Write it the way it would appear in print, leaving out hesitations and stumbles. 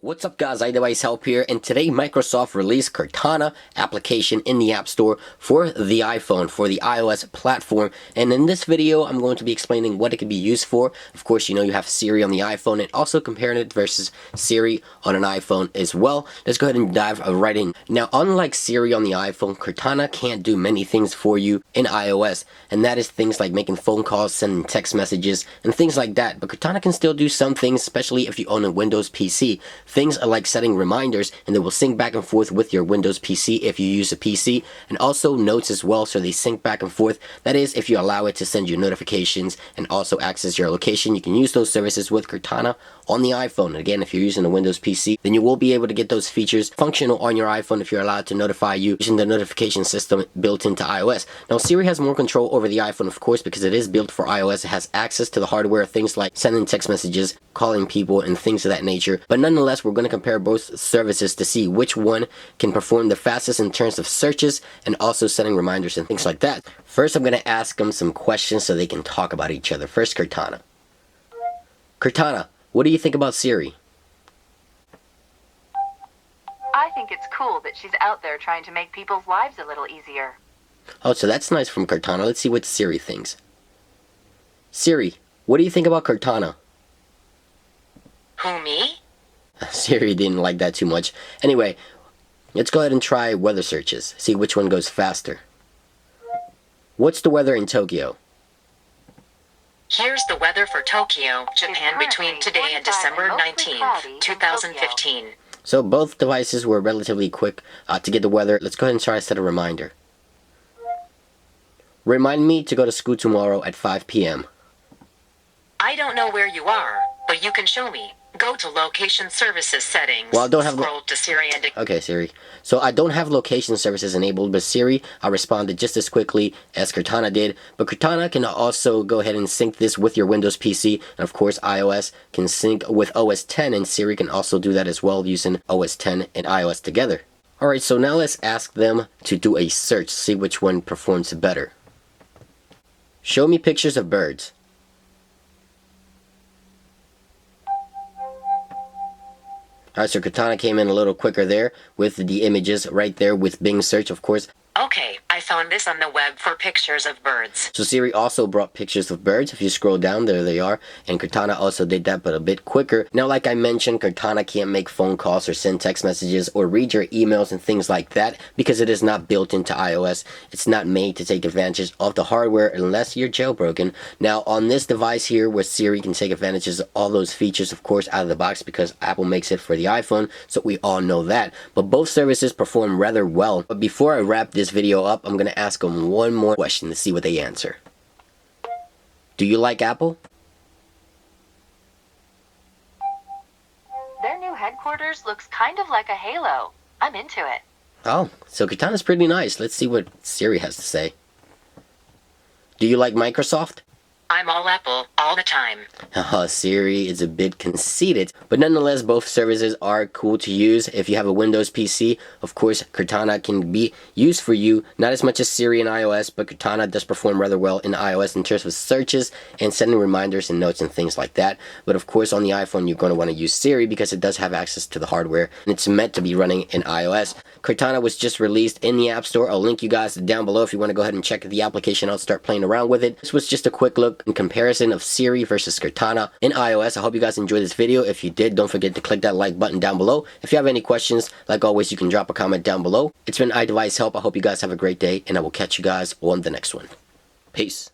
What's up guys, iDevice Help here, and today Microsoft released Cortana application in the App Store for the iPhone, for the iOS platform. And in this video, I'm going to be explaining what it can be used for. Of course, you have Siri on the iPhone, and also comparing it versus Siri on an iPhone as well. Let's go ahead and dive right in. Now, unlike Siri on the iPhone, Cortana can't do many things for you in iOS, and that is things like making phone calls, sending text messages, and things like that. But Cortana can still do some things, especially if you own a Windows PC. Things like setting reminders, and they will sync back and forth with your Windows PC if you use a PC, and also notes as well, so they sync back and forth. That is, if you allow it to send you notifications and also access your location, you can use those services with Cortana on the iPhone. And again, if you're using a Windows PC, then you will be able to get those features functional on your iPhone if you're allowed to notify you using the notification system built into iOS. Now, Siri has more control over the iPhone, of course, because it is built for iOS. It has access to the hardware, things like sending text messages, calling people, and things of that nature. But nonetheless, we're going to compare both services to see which one can perform the fastest in terms of searches and also setting reminders and things like that. First, I'm going to ask them some questions so they can talk about each other. First, Cortana. Cortana, what do you think about Siri? I think it's cool that she's out there trying to make people's lives a little easier. Oh, so that's nice from Cortana. Let's see what Siri thinks. Siri, what do you think about Cortana? Who, me? Siri didn't like that too much. Anyway, let's go ahead and try weather searches. See which one goes faster. What's the weather in Tokyo? Here's the weather for Tokyo, Japan between today and December 19th, 2015. So both devices were relatively quick to get the weather. Let's go ahead and try to set a reminder. Remind me to go to school tomorrow at 5 p.m. I don't know where you are, but you can show me. Go to Location Services settings. Well, I don't have scroll to Siri and... Okay, Siri. So I don't have location services enabled, but Siri responded just as quickly as Cortana did. But Cortana can also go ahead and sync this with your Windows PC. And of course, iOS can sync with OS X, and Siri can also do that as well using OS X and iOS together. Alright, so now let's ask them to do a search, see which one performs better. Show me pictures of birds. Alright, so Cortana came in a little quicker there with the images right there with Bing search, of course. Okay, I found this on the web for pictures of birds. So Siri also brought pictures of birds. If you scroll down, there they are. And Cortana also did that, but a bit quicker. Now, like I mentioned, Cortana can't make phone calls or send text messages or read your emails and things like that because it is not built into iOS. It's not made to take advantage of the hardware unless you're jailbroken. Now, on this device here where Siri can take advantages of all those features, of course, out of the box because Apple makes it for the iPhone, so we all know that. But both services perform rather well. But before I wrap this video up, I'm going to ask them one more question to see what they answer. Do you like Apple? Their new headquarters looks kind of like a halo. I'm into it. Oh, so Cortana's pretty nice. Let's see what Siri has to say. Do you like Microsoft? I'm all Apple, all the time. Siri is a bit conceited, but nonetheless, both services are cool to use. If you have a Windows PC, of course, Cortana can be used for you. Not as much as Siri in iOS, but Cortana does perform rather well in iOS in terms of searches and sending reminders and notes and things like that. But of course, on the iPhone, you're going to want to use Siri because it does have access to the hardware, and it's meant to be running in iOS. Cortana was just released in the App Store. I'll link you guys down below if you want to go ahead and check the application out, start playing around with it. This was just a quick look in comparison of Siri versus Cortana in iOS. I hope you guys enjoyed this video. If you did, don't forget to click that like button down below. If you have any questions, like always, you can drop a comment down below. It's been iDevice Help. I hope you guys have a great day, and I will catch you guys on the next one. Peace.